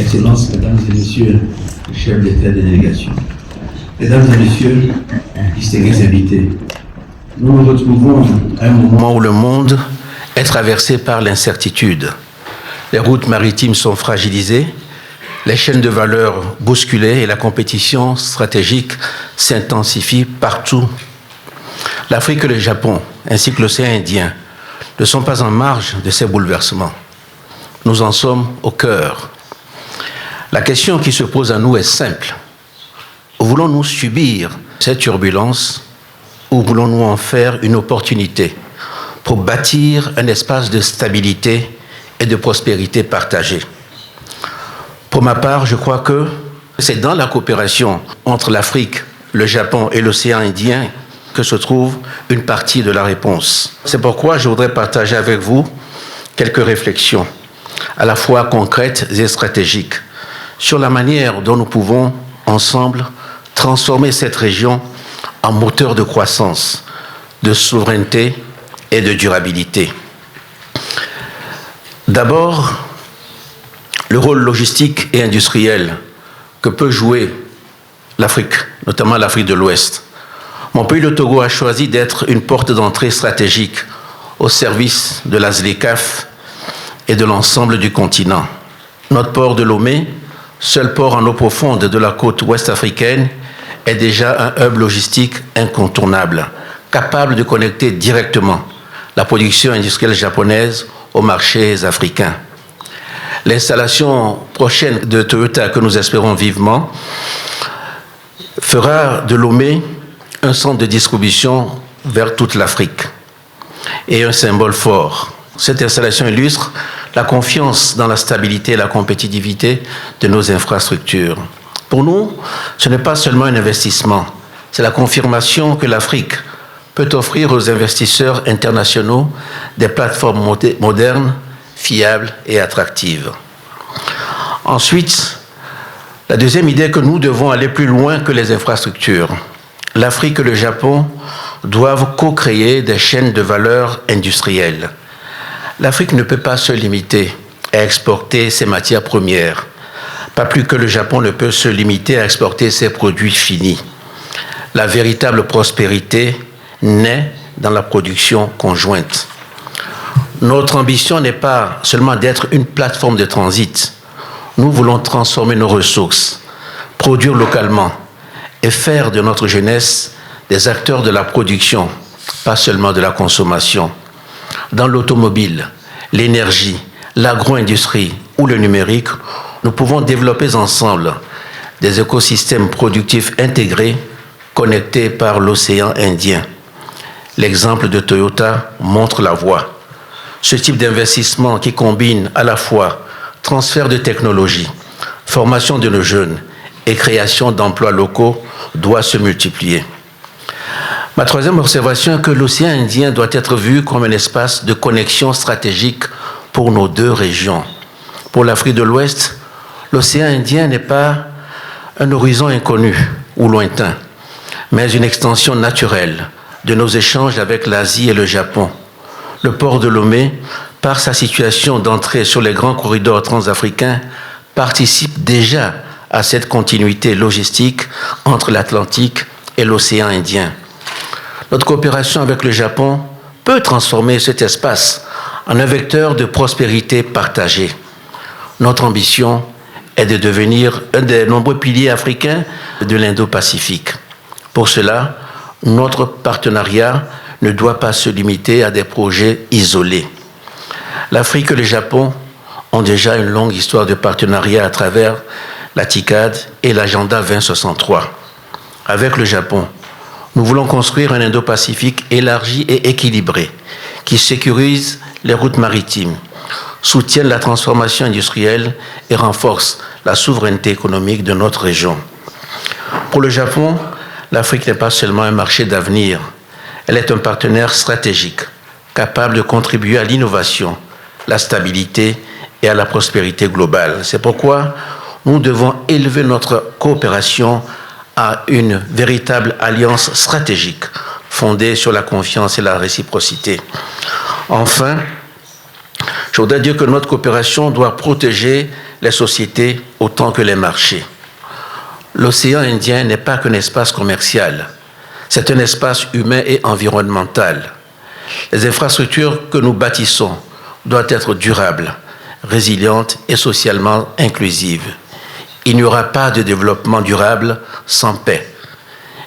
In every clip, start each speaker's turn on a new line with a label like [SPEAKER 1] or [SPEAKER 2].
[SPEAKER 1] Excellences, Mesdames et Messieurs, chefs d'État et de délégation, Mesdames et Messieurs, distingués invités, nous nous retrouvons à un moment où le monde est traversé par l'incertitude. Les routes maritimes sont fragilisées, les chaînes de valeur bousculées et la compétition stratégique s'intensifie partout. L'Afrique et le Japon, ainsi que l'océan Indien, ne sont pas en marge de ces bouleversements. Nous en sommes au cœur. La question qui se pose à nous est simple. Voulons-nous subir cette turbulence ou voulons-nous en faire une opportunité pour bâtir un espace de stabilité et de prospérité partagée? Pour ma part, je crois que c'est dans la coopération entre l'Afrique, le Japon et l'océan Indien que se trouve une partie de la réponse. C'est pourquoi je voudrais partager avec vous quelques réflexions, à la fois concrètes et stratégiques, sur la manière dont nous pouvons, ensemble, transformer cette région en moteur de croissance, de souveraineté et de durabilité. D'abord, le rôle logistique et industriel que peut jouer l'Afrique, notamment l'Afrique de l'Ouest. Mon pays, le Togo, a choisi d'être une porte d'entrée stratégique au service de la ZLECAf et de l'ensemble du continent. Notre port de Lomé, seul port en eau profonde de la côte ouest africaine, est déjà un hub logistique incontournable, capable de connecter directement la production industrielle japonaise aux marchés africains. L'installation prochaine de Toyota, que nous espérons vivement, fera de Lomé un centre de distribution vers toute l'Afrique et un symbole fort. Cette installation illustre la confiance dans la stabilité et la compétitivité de nos infrastructures. Pour nous, ce n'est pas seulement un investissement, c'est la confirmation que l'Afrique peut offrir aux investisseurs internationaux des plateformes modernes, fiables et attractives. Ensuite, la deuxième idée est que nous devons aller plus loin que les infrastructures. L'Afrique et le Japon doivent co-créer des chaînes de valeur industrielles. L'Afrique ne peut pas se limiter à exporter ses matières premières, pas plus que le Japon ne peut se limiter à exporter ses produits finis. La véritable prospérité naît dans la production conjointe. Notre ambition n'est pas seulement d'être une plateforme de transit. Nous voulons transformer nos ressources, produire localement et faire de notre jeunesse des acteurs de la production, pas seulement de la consommation. Dans l'automobile, l'énergie, l'agro-industrie ou le numérique, nous pouvons développer ensemble des écosystèmes productifs intégrés, connectés par l'océan Indien. L'exemple de Toyota montre la voie. Ce type d'investissement qui combine à la fois transfert de technologie, formation de nos jeunes et création d'emplois locaux doit se multiplier. Ma troisième observation est que l'océan Indien doit être vu comme un espace de connexion stratégique pour nos deux régions. Pour l'Afrique de l'Ouest, l'océan Indien n'est pas un horizon inconnu ou lointain, mais une extension naturelle de nos échanges avec l'Asie et le Japon. Le port de Lomé, par sa situation d'entrée sur les grands corridors transafricains, participe déjà à cette continuité logistique entre l'Atlantique et l'océan Indien. Notre coopération avec le Japon peut transformer cet espace en un vecteur de prospérité partagée. Notre ambition est de devenir un des nombreux piliers africains de l'Indo-Pacifique. Pour cela, notre partenariat ne doit pas se limiter à des projets isolés. L'Afrique et le Japon ont déjà une longue histoire de partenariat à travers la TICAD et l'Agenda 2063. Avec le Japon, nous voulons construire un Indo-Pacifique élargi et équilibré qui sécurise les routes maritimes, soutienne la transformation industrielle et renforce la souveraineté économique de notre région. Pour le Japon, l'Afrique n'est pas seulement un marché d'avenir, elle est un partenaire stratégique, capable de contribuer à l'innovation, la stabilité et à la prospérité globale. C'est pourquoi nous devons élever notre coopération à une véritable alliance stratégique fondée sur la confiance et la réciprocité. Enfin, je Je voudrais dire que notre coopération doit protéger les sociétés autant que les marchés. L'océan Indien n'est pas qu'un espace commercial, c'est un espace humain et environnemental. Les infrastructures que nous bâtissons doivent être durables, résilientes et socialement inclusives. Il n'y aura pas de développement durable sans paix,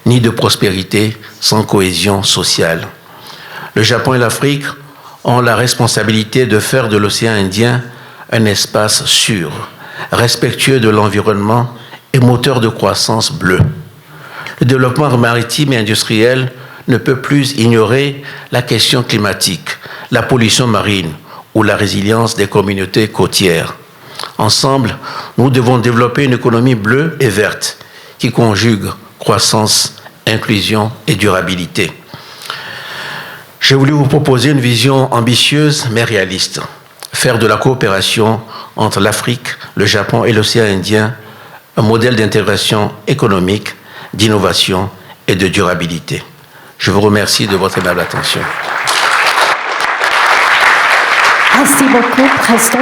[SPEAKER 1] ni de prospérité sans cohésion sociale. Le Japon et l'Afrique ont la responsabilité de faire de l'océan Indien un espace sûr, respectueux de l'environnement et moteur de croissance bleue. Le développement maritime et industriel ne peut plus ignorer la question climatique, la pollution marine ou la résilience des communautés côtières. Ensemble, nous devons développer une économie bleue et verte qui conjugue croissance, inclusion et durabilité. J'ai voulu vous proposer une vision ambitieuse mais réaliste. Faire de la coopération entre l'Afrique, le Japon et l'océan Indien un modèle d'intégration économique, d'innovation et de durabilité. Je vous remercie de votre aimable attention.
[SPEAKER 2] Merci beaucoup, Président.